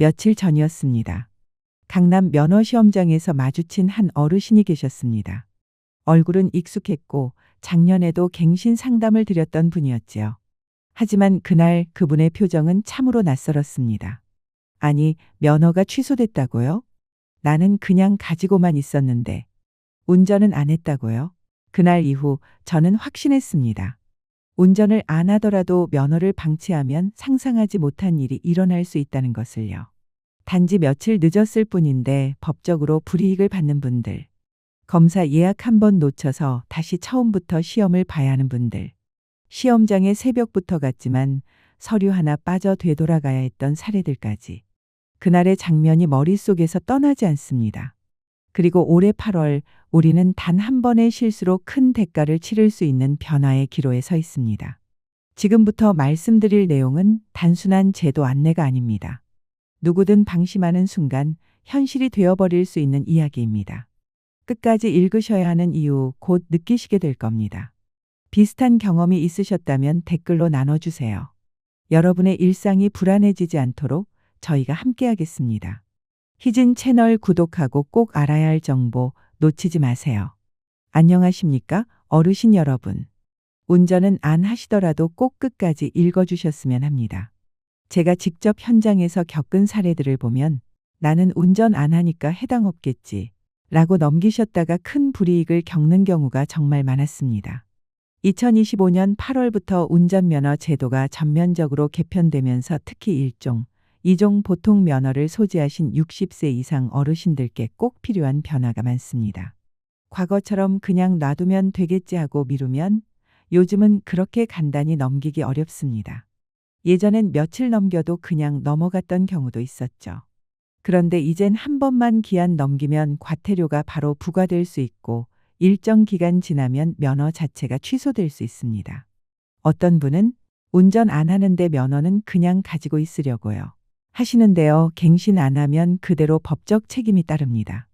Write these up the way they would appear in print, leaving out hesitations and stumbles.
며칠 전이었습니다. 강남 면허시험장에서 마주친 한 어르신이 계셨습니다. 얼굴은 익숙했고 작년에도 갱신 상담을 드렸던 분이었지요. 하지만 그날 그분의 표정은 참으로 낯설었습니다. 아니, 면허가 취소됐다고요? 나는 그냥 가지고만 있었는데. 운전은 안 했다고요? 그날 이후 저는 확신했습니다. 운전을 안 하더라도 면허를 방치하면 상상하지 못한 일이 일어날 수 있다는 것을요. 단지 며칠 늦었을 뿐인데 법적으로 불이익을 받는 분들, 검사 예약 한 번 놓쳐서 다시 처음부터 시험을 봐야 하는 분들, 시험장에 새벽부터 갔지만 서류 하나 빠져 되돌아가야 했던 사례들까지. 그날의 장면이 머릿속에서 떠나지 않습니다. 그리고 올해 8월 우리는 단 한 번의 실수로 큰 대가를 치를 수 있는 변화의 기로에 서 있습니다. 지금부터 말씀드릴 내용은 단순한 제도 안내가 아닙니다. 누구든 방심하는 순간 현실이 되어버릴 수 있는 이야기입니다. 끝까지 읽으셔야 하는 이유 곧 느끼시게 될 겁니다. 비슷한 경험이 있으셨다면 댓글로 나눠주세요. 여러분의 일상이 불안해지지 않도록 저희가 함께하겠습니다. 희진 채널 구독하고 꼭 알아야 할 정보 놓치지 마세요. 안녕하십니까, 어르신 여러분. 운전은 안 하시더라도 꼭 끝까지 읽어주셨으면 합니다. 제가 직접 현장에서 겪은 사례들을 보면 나는 운전 안 하니까 해당 없겠지 라고 넘기셨다가 큰 불이익을 겪는 경우가 정말 많았습니다. 2025년 8월부터 운전면허 제도가 전면적으로 개편되면서 특히 1종, 2종 보통 면허를 소지하신 60세 이상 어르신들께 꼭 필요한 변화가 많습니다. 과거처럼 그냥 놔두면 되겠지 하고 미루면 요즘은 그렇게 간단히 넘기기 어렵습니다. 예전엔 며칠 넘겨도 그냥 넘어갔던 경우도 있었죠. 그런데 이젠 한 번만 기한 넘기면 과태료가 바로 부과될 수 있고 일정 기간 지나면 면허 자체가 취소될 수 있습니다. 어떤 분은 운전 안 하는데 면허는 그냥 가지고 있으려고요 하시는데요. 갱신 안 하면 그대로 법적 책임이 따릅니다.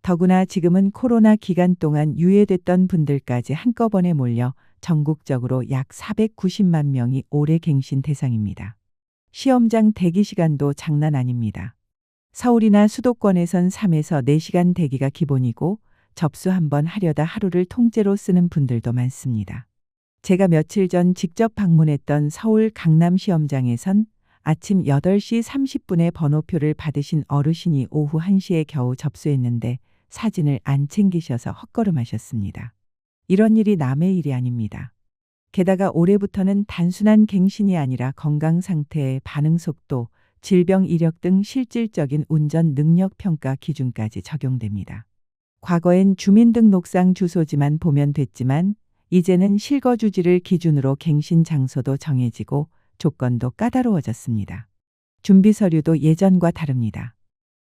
더구나 지금은 코로나 기간 동안 유예됐던 분들까지 한꺼번에 몰려 전국적으로 약 490만 명이 올해 갱신 대상입니다. 시험장 대기 시간도 장난 아닙니다. 서울이나 수도권에선 3에서 4시간 대기가 기본이고 접수 한번 하려다 하루를 통째로 쓰는 분들도 많습니다. 제가 며칠 전 직접 방문했던 서울 강남 시험장에선 아침 8시 30분에 번호표를 받으신 어르신이 오후 1시에 겨우 접수했는데 사진을 안 챙기셔서 헛걸음하셨습니다. 이런 일이 남의 일이 아닙니다. 게다가 올해부터는 단순한 갱신이 아니라 건강 상태, 반응 속도, 질병 이력 등 실질적인 운전 능력 평가 기준까지 적용됩니다. 과거엔 주민등록상 주소지만 보면 됐지만 이제는 실거주지를 기준으로 갱신 장소도 정해지고 조건도 까다로워졌습니다. 준비 서류도 예전과 다릅니다.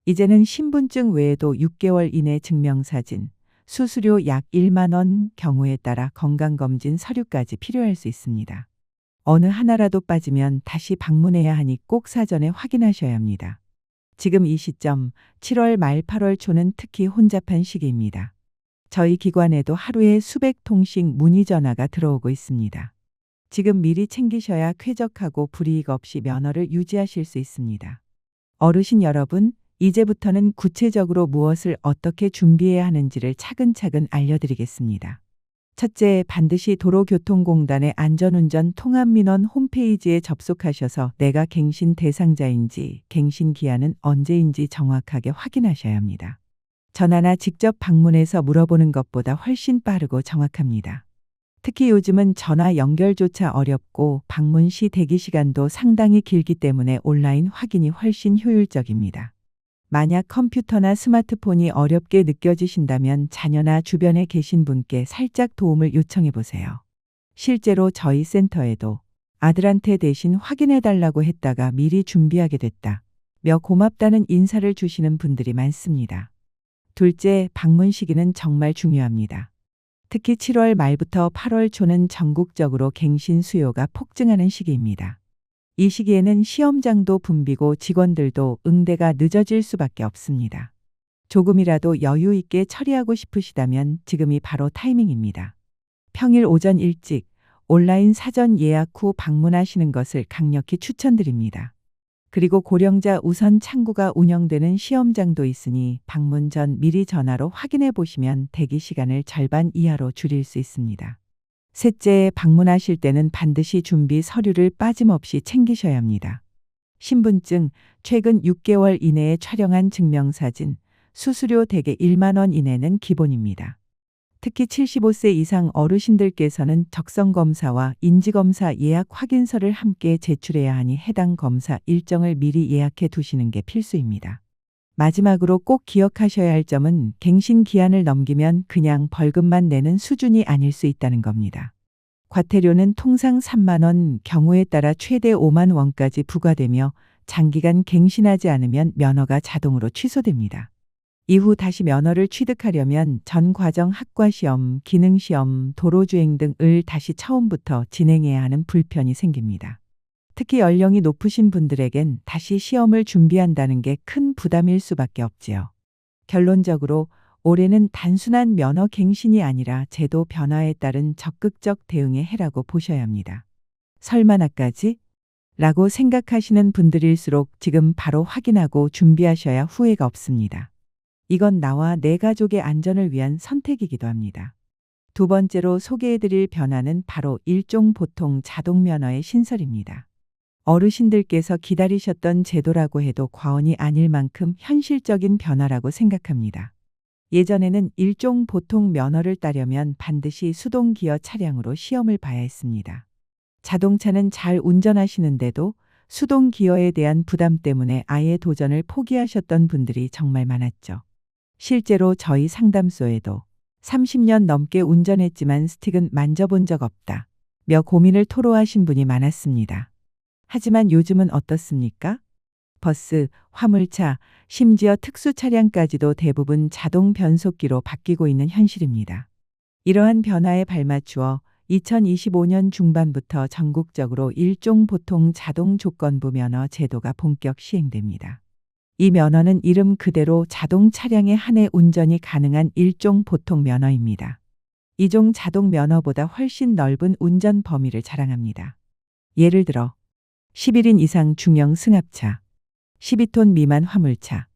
이제는 신분증 외에도 6개월 이내 증명사진, 수수료 약 1만 원 경우에 따라 건강검진 서류까지 필요할 수 있습니다. 어느 하나라도 빠지면 다시 방문해야 하니 꼭 사전에 확인하셔야 합니다. 지금 이 시점 7월 말 8월 초는 특히 혼잡한 시기입니다. 저희 기관에도 하루에 수백 통씩 문의 전화가 들어오고 있습니다. 지금 미리 챙기셔야 쾌적하고 불이익 없이 면허를 유지하실 수 있습니다. 어르신 여러분, 이제부터는 구체적으로 무엇을 어떻게 준비해야 하는지를 차근차근 알려드리겠습니다. 첫째, 반드시 도로교통공단의 안전운전 통합민원 홈페이지에 접속하셔서 내가 갱신 대상자인지, 갱신 기한은 언제인지 정확하게 확인하셔야 합니다. 전화나 직접 방문해서 물어보는 것보다 훨씬 빠르고 정확합니다. 특히 요즘은 전화 연결조차 어렵고 방문 시 대기 시간도 상당히 길기 때문에 온라인 확인이 훨씬 효율적입니다. 만약 컴퓨터나 스마트폰이 어렵게 느껴지신다면 자녀나 주변에 계신 분께 살짝 도움을 요청해 보세요. 실제로 저희 센터에도 아들한테 대신 확인해 달라고 했다가 미리 준비하게 됐다 며 고맙다는 인사를 주시는 분들이 많습니다. 둘째, 방문 시기는 정말 중요합니다. 특히 7월 말부터 8월 초는 전국적으로 갱신 수요가 폭증하는 시기입니다. 이 시기에는 시험장도 붐비고 직원들도 응대가 늦어질 수밖에 없습니다. 조금이라도 여유 있게 처리하고 싶으시다면 지금이 바로 타이밍입니다. 평일 오전 일찍 온라인 사전 예약 후 방문하시는 것을 강력히 추천드립니다. 그리고 고령자 우선 창구가 운영되는 시험장도 있으니 방문 전 미리 전화로 확인해 보시면 대기 시간을 절반 이하로 줄일 수 있습니다. 셋째, 방문하실 때는 반드시 준비 서류를 빠짐없이 챙기셔야 합니다. 신분증, 최근 6개월 이내에 촬영한 증명사진, 수수료 대개 1만 원 이내는 기본입니다. 특히 75세 이상 어르신들께서는 적성검사와 인지검사 예약 확인서를 함께 제출해야 하니 해당 검사 일정을 미리 예약해 두시는 게 필수입니다. 마지막으로 꼭 기억하셔야 할 점은 갱신 기한을 넘기면 그냥 벌금만 내는 수준이 아닐 수 있다는 겁니다. 과태료는 통상 3만 원, 경우에 따라 최대 5만 원까지 부과되며 장기간 갱신하지 않으면 면허가 자동으로 취소됩니다. 이후 다시 면허를 취득하려면 전 과정 학과시험, 기능시험, 도로주행 등을 다시 처음부터 진행해야 하는 불편이 생깁니다. 특히 연령이 높으신 분들에겐 다시 시험을 준비한다는 게 큰 부담일 수밖에 없지요. 결론적으로 올해는 단순한 면허 갱신이 아니라 제도 변화에 따른 적극적 대응의 해라고 보셔야 합니다. 설마 나까지? 라고 생각하시는 분들일수록 지금 바로 확인하고 준비하셔야 후회가 없습니다. 이건 나와 내 가족의 안전을 위한 선택이기도 합니다. 두 번째로 소개해드릴 변화는 바로 일종 보통 자동면허의 신설입니다. 어르신들께서 기다리셨던 제도라고 해도 과언이 아닐 만큼 현실적인 변화라고 생각합니다. 예전에는 일종 보통 면허를 따려면 반드시 수동기어 차량으로 시험을 봐야 했습니다. 자동차는 잘 운전하시는데도 수동기어에 대한 부담 때문에 아예 도전을 포기하셨던 분들이 정말 많았죠. 실제로 저희 상담소에도 30년 넘게 운전했지만 스틱은 만져본 적 없다 며 고민을 토로하신 분이 많았습니다. 하지만 요즘은 어떻습니까? 버스, 화물차, 심지어 특수 차량까지도 대부분 자동 변속기로 바뀌고 있는 현실입니다. 이러한 변화에 발맞추어 2025년 중반부터 전국적으로 일종 보통 자동 조건부 면허 제도가 본격 시행됩니다. 이 면허는 이름 그대로 자동 차량에 한해 운전이 가능한 일종 보통 면허입니다. 이종 자동 면허보다 훨씬 넓은 운전 범위를 자랑합니다. 예를 들어 11인 이상 중형 승합차, 12톤 미만 화물차,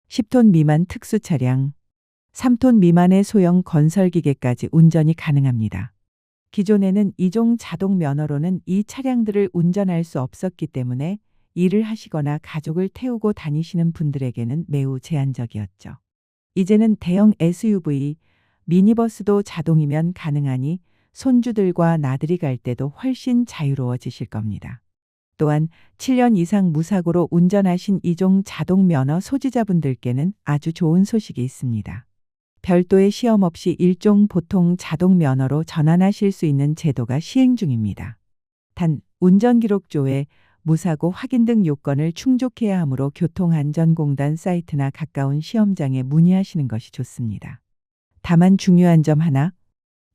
10톤 미만 특수 차량, 3톤 미만의 소형 건설기계까지 운전이 가능합니다. 기존에는 이종 자동 면허로는 이 차량들을 운전할 수 없었기 때문에 일을 하시거나 가족을 태우고 다니시는 분들에게는 매우 제한적이었죠. 이제는 대형 SUV, 미니버스도 자동이면 가능하니 손주들과 나들이 갈 때도 훨씬 자유로워지실 겁니다. 또한 7년 이상 무사고로 운전하신 이종 자동 면허 소지자분들께는 아주 좋은 소식이 있습니다. 별도의 시험 없이 일종 보통 자동 면허로 전환하실 수 있는 제도가 시행 중입니다. 단, 운전기록조회, 무사고 확인 등 요건을 충족해야 하므로 교통안전공단 사이트나 가까운 시험장에 문의하시는 것이 좋습니다. 다만 중요한 점 하나,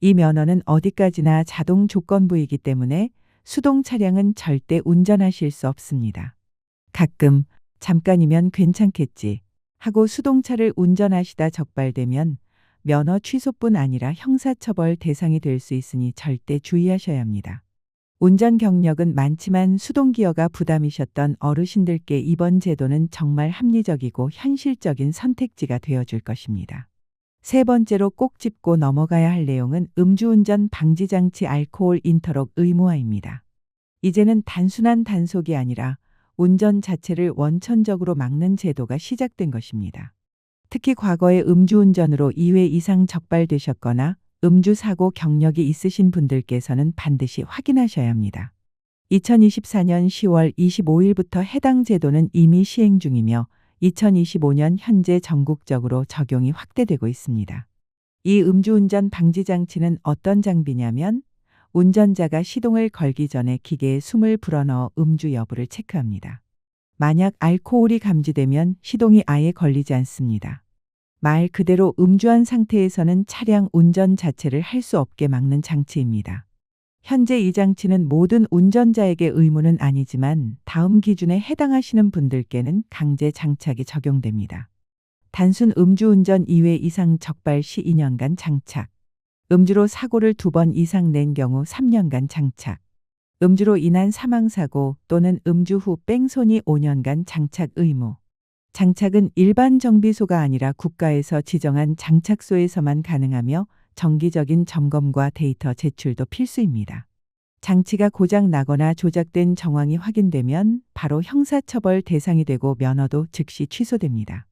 이 면허는 어디까지나 자동 조건부이기 때문에 수동 차량은 절대 운전하실 수 없습니다. 가끔 잠깐이면 괜찮겠지 하고 수동차를 운전하시다 적발되면 면허 취소뿐 아니라 형사처벌 대상이 될 수 있으니 절대 주의하셔야 합니다. 운전 경력은 많지만 수동기어가 부담이셨던 어르신들께 이번 제도는 정말 합리적이고 현실적인 선택지가 되어줄 것입니다. 세 번째로 꼭 짚고 넘어가야 할 내용은 음주운전 방지장치 알코올 인터록 의무화입니다. 이제는 단순한 단속이 아니라 운전 자체를 원천적으로 막는 제도가 시작된 것입니다. 특히 과거에 음주운전으로 2회 이상 적발되셨거나 음주사고 경력이 있으신 분들께서는 반드시 확인하셔야 합니다. 2024년 10월 25일부터 해당 제도는 이미 시행 중이며 2025년 현재 전국적으로 적용이 확대되고 있습니다. 이 음주운전 방지장치는 어떤 장비냐면 운전자가 시동을 걸기 전에 기계에 숨을 불어넣어 음주 여부를 체크합니다. 만약 알코올이 감지되면 시동이 아예 걸리지 않습니다. 말 그대로 음주한 상태에서는 차량 운전 자체를 할 수 없게 막는 장치입니다. 현재 이 장치는 모든 운전자에게 의무는 아니지만 다음 기준에 해당하시는 분들께는 강제 장착이 적용됩니다. 단순 음주운전 2회 이상 적발 시 2년간 장착, 음주로 사고를 2번 이상 낸 경우 3년간 장착, 음주로 인한 사망사고 또는 음주 후 뺑소니 5년간 장착 의무. 장착은 일반 정비소가 아니라 국가에서 지정한 장착소에서만 가능하며 정기적인 점검과 데이터 제출도 필수입니다. 장치가 고장 나거나 조작된 정황이 확인되면 바로 형사처벌 대상이 되고 면허도 즉시 취소됩니다.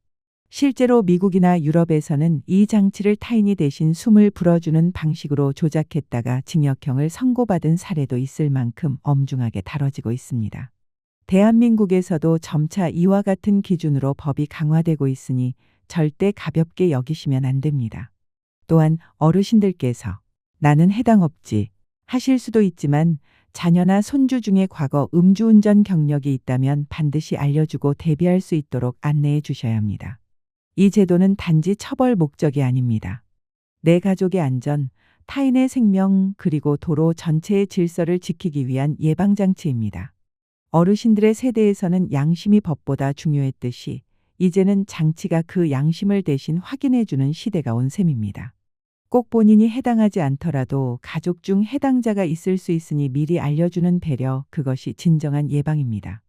실제로 미국이나 유럽에서는 이 장치를 타인이 대신 숨을 불어주는 방식으로 조작했다가 징역형을 선고받은 사례도 있을 만큼 엄중하게 다뤄지고 있습니다. 대한민국에서도 점차 이와 같은 기준으로 법이 강화되고 있으니 절대 가볍게 여기시면 안 됩니다. 또한 어르신들께서 나는 해당 없지 하실 수도 있지만 자녀나 손주 중에 과거 음주운전 경력이 있다면 반드시 알려주고 대비할 수 있도록 안내해 주셔야 합니다. 이 제도는 단지 처벌 목적이 아닙니다. 내 가족의 안전, 타인의 생명, 그리고 도로 전체의 질서를 지키기 위한 예방장치입니다. 어르신들의 세대에서는 양심이 법보다 중요했듯이 이제는 장치가 그 양심을 대신 확인해주는 시대가 온 셈입니다. 꼭 본인이 해당하지 않더라도 가족 중 해당자가 있을 수 있으니 미리 알려주는 배려, 그것이 진정한 예방입니다.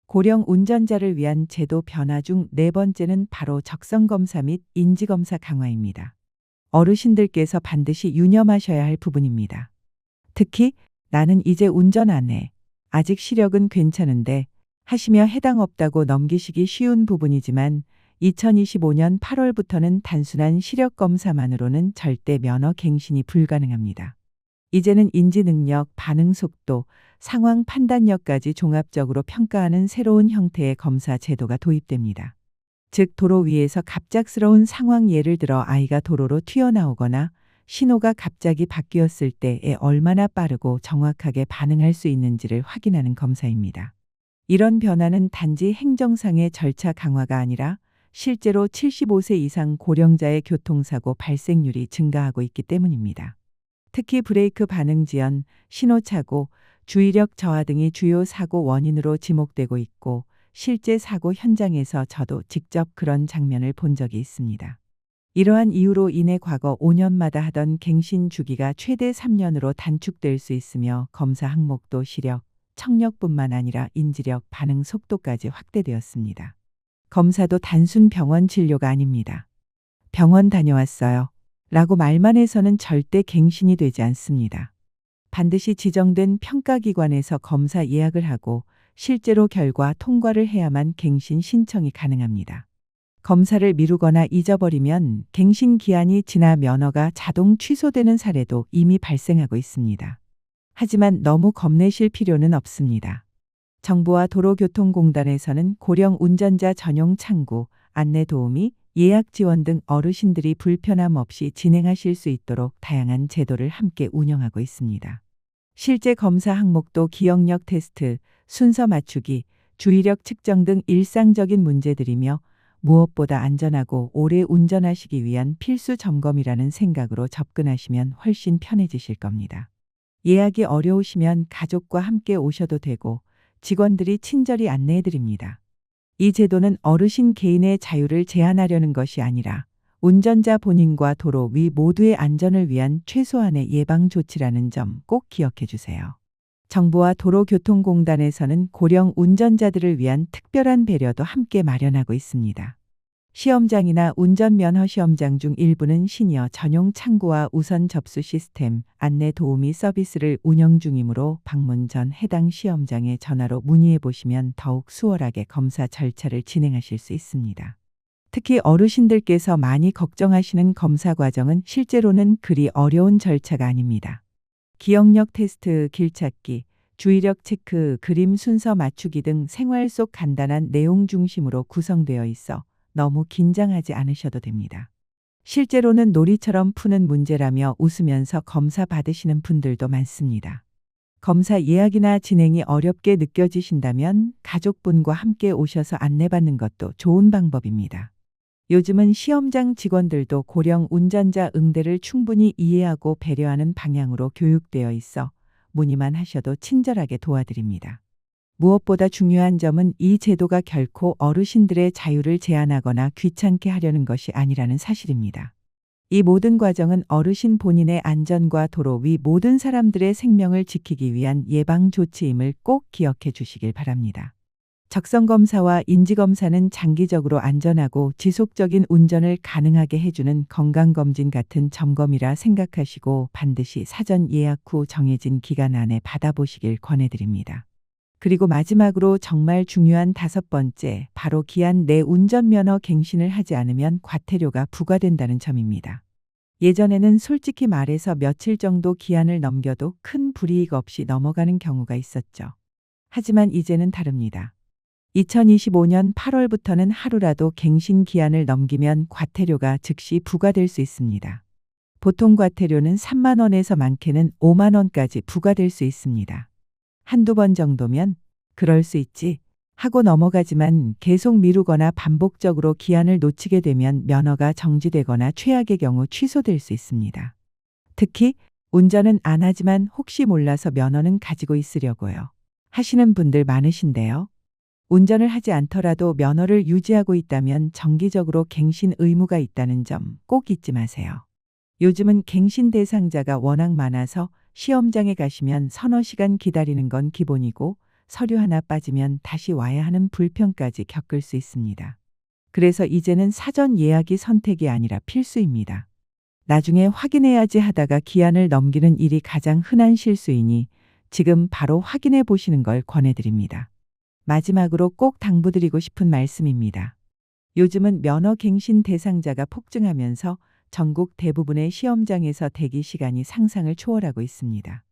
고령 운전자를 위한 제도 변화 중 네 번째는 바로 적성검사 및 인지검사 강화입니다. 어르신들께서 반드시 유념하셔야 할 부분입니다. 특히 나는 이제 운전 안 해. 아직 시력은 괜찮은데 하시며 해당 없다고 넘기시기 쉬운 부분이지만 2025년 8월부터는 단순한 시력 검사만으로는 절대 면허 갱신이 불가능합니다. 이제는 인지 능력, 반응 속도, 상황 판단력까지 종합적으로 평가하는 새로운 형태의 검사 제도가 도입됩니다. 즉 도로 위에서 갑작스러운 상황, 예를 들어 아이가 도로로 튀어나오거나 신호가 갑자기 바뀌었을 때에 얼마나 빠르고 정확하게 반응할 수 있는지를 확인하는 검사입니다. 이런 변화는 단지 행정상의 절차 강화가 아니라 실제로 75세 이상 고령자의 교통사고 발생률이 증가하고 있기 때문입니다. 특히 브레이크 반응 지연, 신호착오, 주의력 저하 등이 주요 사고 원인으로 지목되고 있고 실제 사고 현장에서 저도 직접 그런 장면을 본 적이 있습니다. 이러한 이유로 인해 과거 5년마다 하던 갱신 주기가 최대 3년으로 단축될 수 있으며 검사 항목도 시력, 청력뿐만 아니라 인지력, 반응 속도까지 확대되었습니다. 검사도 단순 병원 진료가 아닙니다. 병원 다녀왔어요. 라고 말만 해서는 절대 갱신이 되지 않습니다. 반드시 지정된 평가기관에서 검사 예약을 하고 실제로 결과 통과를 해야만 갱신 신청이 가능합니다. 검사를 미루거나 잊어버리면 갱신 기한이 지나 면허가 자동 취소되는 사례도 이미 발생하고 있습니다. 하지만 너무 겁내실 필요는 없습니다. 정부와 도로교통공단에서는 고령 운전자 전용 창구, 안내 도우미, 예약 지원 등 어르신들이 불편함 없이 진행하실 수 있도록 다양한 제도를 함께 운영하고 있습니다. 실제 검사 항목도 기억력 테스트, 순서 맞추기, 주의력 측정 등 일상적인 문제들이며 무엇보다 안전하고 오래 운전하시기 위한 필수 점검이라는 생각으로 접근하시면 훨씬 편해지실 겁니다. 예약이 어려우시면 가족과 함께 오셔도 되고 직원들이 친절히 안내해 드립니다. 이 제도는 어르신 개인의 자유를 제한하려는 것이 아니라 운전자 본인과 도로 위 모두의 안전을 위한 최소한의 예방 조치라는 점 꼭 기억해 주세요. 정부와 도로교통공단에서는 고령 운전자들을 위한 특별한 배려도 함께 마련하고 있습니다. 시험장이나 운전면허 시험장 중 일부는 시니어 전용 창구와 우선 접수 시스템, 안내 도우미 서비스를 운영 중이므로 방문 전 해당 시험장에 전화로 문의해 보시면 더욱 수월하게 검사 절차를 진행하실 수 있습니다. 특히 어르신들께서 많이 걱정하시는 검사 과정은 실제로는 그리 어려운 절차가 아닙니다. 기억력 테스트, 길찾기, 주의력 체크, 그림 순서 맞추기 등 생활 속 간단한 내용 중심으로 구성되어 있어 너무 긴장하지 않으셔도 됩니다. 실제로는 놀이처럼 푸는 문제라며 웃으면서 검사 받으시는 분들도 많습니다. 검사 예약이나 진행이 어렵게 느껴지신다면 가족분과 함께 오셔서 안내받는 것도 좋은 방법입니다. 요즘은 시험장 직원들도 고령 운전자 응대를 충분히 이해하고 배려하는 방향으로 교육되어 있어 문의만 하셔도 친절하게 도와드립니다. 무엇보다 중요한 점은 이 제도가 결코 어르신들의 자유를 제한하거나 귀찮게 하려는 것이 아니라는 사실입니다. 이 모든 과정은 어르신 본인의 안전과 도로 위 모든 사람들의 생명을 지키기 위한 예방 조치임을 꼭 기억해 주시길 바랍니다. 적성검사와 인지검사는 장기적으로 안전하고 지속적인 운전을 가능하게 해주는 건강검진 같은 점검이라 생각하시고 반드시 사전 예약 후 정해진 기간 안에 받아보시길 권해드립니다. 그리고 마지막으로 정말 중요한 5번째, 바로 기한 내 운전면허 갱신을 하지 않으면 과태료가 부과된다는 점입니다. 예전에는 솔직히 말해서 며칠 정도 기한을 넘겨도 큰 불이익 없이 넘어가는 경우가 있었죠. 하지만 이제는 다릅니다. 2025년 8월부터는 하루라도 갱신 기한을 넘기면 과태료가 즉시 부과될 수 있습니다. 보통 과태료는 3만 원에서 많게는 5만 원까지 부과될 수 있습니다. 한두 번 정도면 그럴 수 있지 하고 넘어가지만 계속 미루거나 반복적으로 기한을 놓치게 되면 면허가 정지되거나 최악의 경우 취소될 수 있습니다. 특히 운전은 안 하지만 혹시 몰라서 면허는 가지고 있으려고요 하시는 분들 많으신데요. 운전을 하지 않더라도 면허를 유지하고 있다면 정기적으로 갱신 의무가 있다는 점 꼭 잊지 마세요. 요즘은 갱신 대상자가 워낙 많아서 시험장에 가시면 서너 시간 기다리는 건 기본이고 서류 하나 빠지면 다시 와야 하는 불편까지 겪을 수 있습니다. 그래서 이제는 사전 예약이 선택이 아니라 필수입니다. 나중에 확인해야지 하다가 기한을 넘기는 일이 가장 흔한 실수이니 지금 바로 확인해 보시는 걸 권해드립니다. 마지막으로 꼭 당부드리고 싶은 말씀입니다. 요즘은 면허 갱신 대상자가 폭증하면서 전국 대부분의 시험장에서 대기 시간이 상상을 초월하고 있습니다.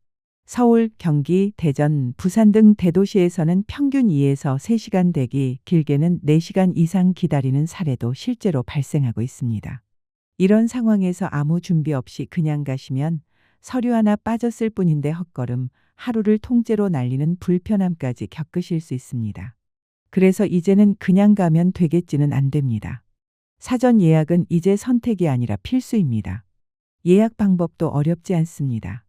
서울, 경기, 대전, 부산 등 대도시에서는 평균 2에서 3시간 대기, 길게는 4시간 이상 기다리는 사례도 실제로 발생하고 있습니다. 이런 상황에서 아무 준비 없이 그냥 가시면 서류 하나 빠졌을 뿐인데 헛걸음, 하루를 통째로 날리는 불편함까지 겪으실 수 있습니다. 그래서 이제는 그냥 가면 되겠지는 안 됩니다. 사전 예약은 이제 선택이 아니라 필수입니다. 예약 방법도 어렵지 않습니다.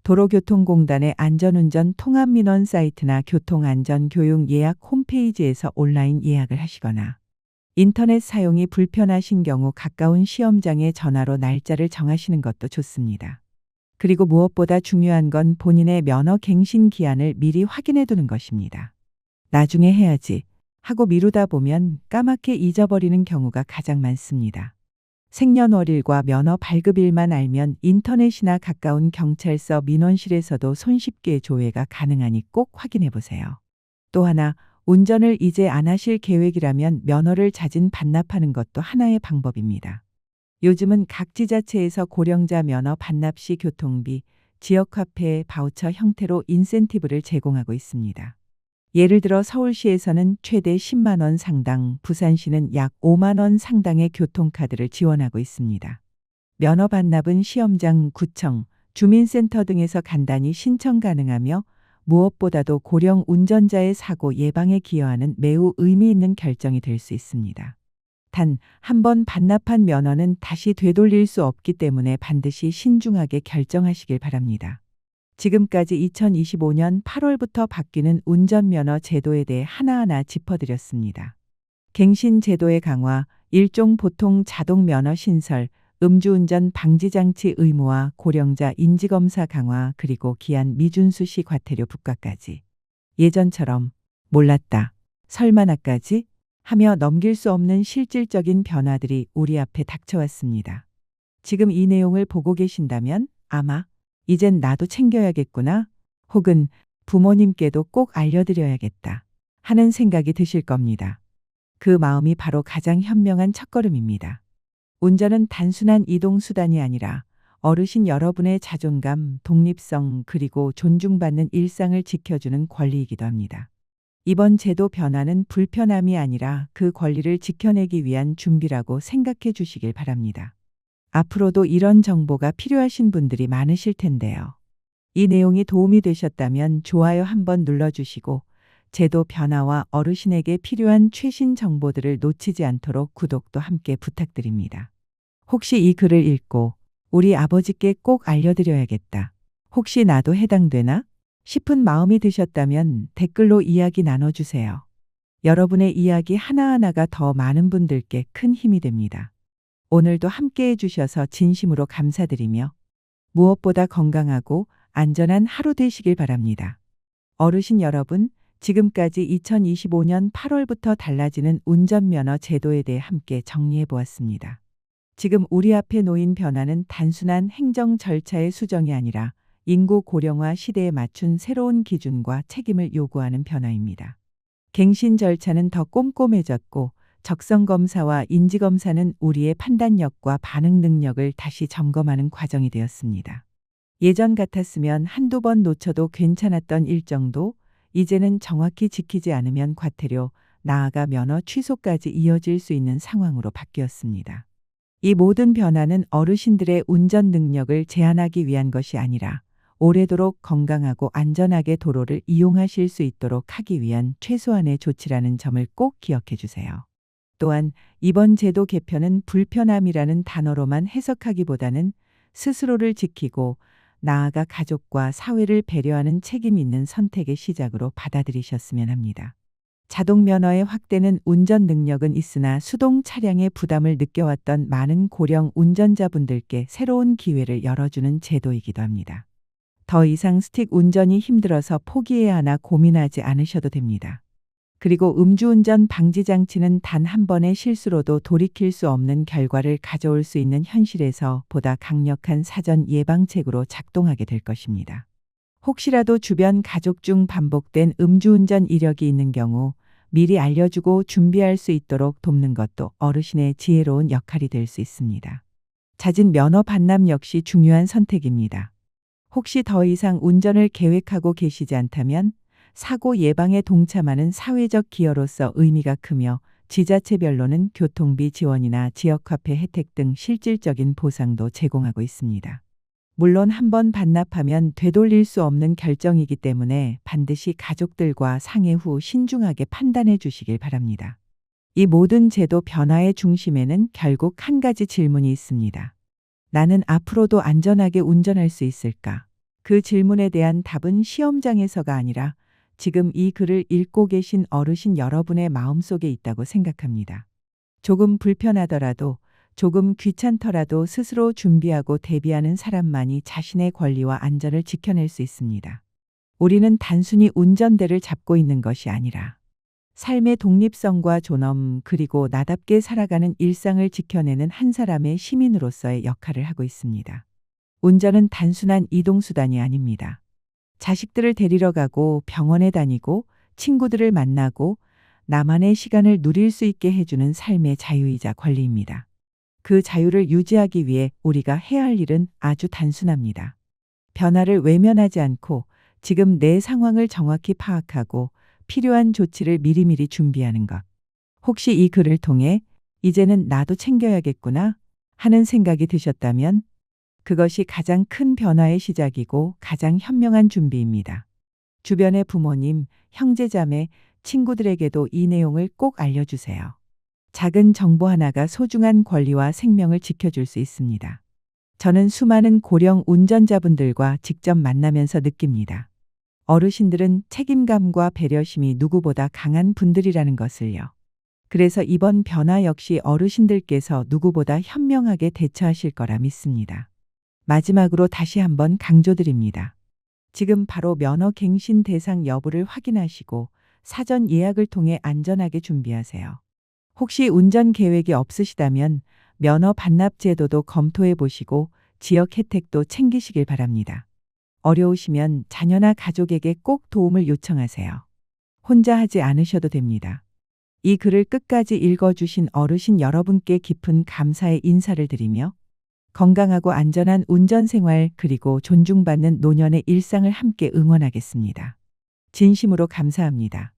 도로교통공단의 안전운전 통합민원 사이트나 교통안전교육 예약 홈페이지에서 온라인 예약을 하시거나 인터넷 사용이 불편하신 경우 가까운 시험장에 전화로 날짜를 정하시는 것도 좋습니다. 그리고 무엇보다 중요한 건 본인의 면허 갱신 기한을 미리 확인해 두는 것입니다. 나중에 해야지 하고 미루다 보면 까맣게 잊어버리는 경우가 가장 많습니다. 생년월일과 면허 발급일만 알면 인터넷이나 가까운 경찰서 민원실에서도 손쉽게 조회가 가능하니 꼭 확인해 보세요. 또 하나, 운전을 이제 안 하실 계획이라면 면허를 자진 반납하는 것도 하나의 방법입니다. 요즘은 각 지자체에서 고령자 면허 반납 시 교통비, 지역화폐 바우처 형태로 인센티브를 제공하고 있습니다. 예를 들어 서울시에서는 최대 10만 원 상당, 부산시는 약 5만 원 상당의 교통카드를 지원하고 있습니다. 면허 반납은 시험장, 구청, 주민센터 등에서 간단히 신청 가능하며 무엇보다도 고령 운전자의 사고 예방에 기여하는 매우 의미 있는 결정이 될 수 있습니다. 단, 한 번 반납한 면허는 다시 되돌릴 수 없기 때문에 반드시 신중하게 결정하시길 바랍니다. 지금까지 2025년 8월부터 바뀌는 운전면허 제도에 대해 하나하나 짚어드렸습니다. 갱신 제도의 강화, 일종 보통 자동면허 신설, 음주운전 방지장치 의무화, 고령자 인지검사 강화, 그리고 기한 미준수 시 과태료 부과까지. 예전처럼 몰랐다, 설마나까지 하며 넘길 수 없는 실질적인 변화들이 우리 앞에 닥쳐왔습니다. 지금 이 내용을 보고 계신다면 아마 이젠 나도 챙겨야겠구나 혹은 부모님께도 꼭 알려드려야겠다 하는 생각이 드실 겁니다. 그 마음이 바로 가장 현명한 첫걸음입니다. 운전은 단순한 이동수단이 아니라 어르신 여러분의 자존감, 독립성 그리고 존중받는 일상을 지켜주는 권리이기도 합니다. 이번 제도 변화는 불편함이 아니라 그 권리를 지켜내기 위한 준비라고 생각해 주시길 바랍니다. 앞으로도 이런 정보가 필요하신 분들이 많으실 텐데요. 이 내용이 도움이 되셨다면 좋아요 한번 눌러주시고 제도 변화와 어르신에게 필요한 최신 정보들을 놓치지 않도록 구독도 함께 부탁드립니다. 혹시 이 글을 읽고 우리 아버지께 꼭 알려드려야겠다. 혹시 나도 해당되나? 싶은 마음이 드셨다면 댓글로 이야기 나눠주세요. 여러분의 이야기 하나하나가 더 많은 분들께 큰 힘이 됩니다. 오늘도 함께 해주셔서 진심으로 감사드리며 무엇보다 건강하고 안전한 하루 되시길 바랍니다. 어르신 여러분, 지금까지 2025년 8월부터 달라지는 운전면허 제도에 대해 함께 정리해 보았습니다. 지금 우리 앞에 놓인 변화는 단순한 행정 절차의 수정이 아니라 인구 고령화 시대에 맞춘 새로운 기준과 책임을 요구하는 변화입니다. 갱신 절차는 더 꼼꼼해졌고 적성검사와 인지검사는 우리의 판단력과 반응 능력을 다시 점검하는 과정이 되었습니다. 예전 같았으면 한두 번 놓쳐도 괜찮았던 일정도 이제는 정확히 지키지 않으면 과태료, 나아가 면허 취소까지 이어질 수 있는 상황으로 바뀌었습니다. 이 모든 변화는 어르신들의 운전 능력을 제한하기 위한 것이 아니라 오래도록 건강하고 안전하게 도로를 이용하실 수 있도록 하기 위한 최소한의 조치라는 점을 꼭 기억해 주세요. 또한 이번 제도 개편은 불편함이라는 단어로만 해석하기보다는 스스로를 지키고 나아가 가족과 사회를 배려하는 책임 있는 선택의 시작으로 받아들이셨으면 합니다. 자동 면허의 확대는 운전 능력은 있으나 수동 차량의 부담을 느껴왔던 많은 고령 운전자분들께 새로운 기회를 열어주는 제도이기도 합니다. 더 이상 스틱 운전이 힘들어서 포기해야 하나 고민하지 않으셔도 됩니다. 그리고 음주운전 방지 장치는 단 한 번의 실수로도 돌이킬 수 없는 결과를 가져올 수 있는 현실에서 보다 강력한 사전 예방책으로 작동하게 될 것입니다. 혹시라도 주변 가족 중 반복된 음주운전 이력이 있는 경우 미리 알려주고 준비할 수 있도록 돕는 것도 어르신의 지혜로운 역할이 될 수 있습니다. 잦은 면허 반납 역시 중요한 선택입니다. 혹시 더 이상 운전을 계획하고 계시지 않다면 사고 예방에 동참하는 사회적 기여로서 의미가 크며 지자체별로는 교통비 지원이나 지역화폐 혜택 등 실질적인 보상도 제공하고 있습니다. 물론 한번 반납하면 되돌릴 수 없는 결정이기 때문에 반드시 가족들과 상의 후 신중하게 판단해 주시길 바랍니다. 이 모든 제도 변화의 중심에는 결국 한 가지 질문이 있습니다. 나는 앞으로도 안전하게 운전할 수 있을까? 그 질문에 대한 답은 시험장에서가 아니라 지금 이 글을 읽고 계신 어르신 여러분의 마음속에 있다고 생각합니다. 조금 불편하더라도 조금 귀찮더라도 스스로 준비하고 대비하는 사람만이 자신의 권리와 안전을 지켜낼 수 있습니다. 우리는 단순히 운전대를 잡고 있는 것이 아니라 삶의 독립성과 존엄 그리고 나답게 살아가는 일상을 지켜내는 한 사람의 시민으로서의 역할을 하고 있습니다. 운전은 단순한 이동수단이 아닙니다. 자식들을 데리러 가고 병원에 다니고 친구들을 만나고 나만의 시간을 누릴 수 있게 해주는 삶의 자유이자 권리입니다. 그 자유를 유지하기 위해 우리가 해야 할 일은 아주 단순합니다. 변화를 외면하지 않고 지금 내 상황을 정확히 파악하고 필요한 조치를 미리미리 준비하는 것. 혹시 이 글을 통해 이제는 나도 챙겨야겠구나 하는 생각이 드셨다면 그것이 가장 큰 변화의 시작이고 가장 현명한 준비입니다. 주변의 부모님, 형제자매, 친구들에게도 이 내용을 꼭 알려주세요. 작은 정보 하나가 소중한 권리와 생명을 지켜줄 수 있습니다. 저는 수많은 고령 운전자분들과 직접 만나면서 느낍니다. 어르신들은 책임감과 배려심이 누구보다 강한 분들이라는 것을요. 그래서 이번 변화 역시 어르신들께서 누구보다 현명하게 대처하실 거라 믿습니다. 마지막으로 다시 한번 강조드립니다. 지금 바로 면허 갱신 대상 여부를 확인하시고 사전 예약을 통해 안전하게 준비하세요. 혹시 운전 계획이 없으시다면 면허 반납 제도도 검토해 보시고 지역 혜택도 챙기시길 바랍니다. 어려우시면 자녀나 가족에게 꼭 도움을 요청하세요. 혼자 하지 않으셔도 됩니다. 이 글을 끝까지 읽어주신 어르신 여러분께 깊은 감사의 인사를 드리며 건강하고 안전한 운전생활 그리고 존중받는 노년의 일상을 함께 응원하겠습니다. 진심으로 감사합니다.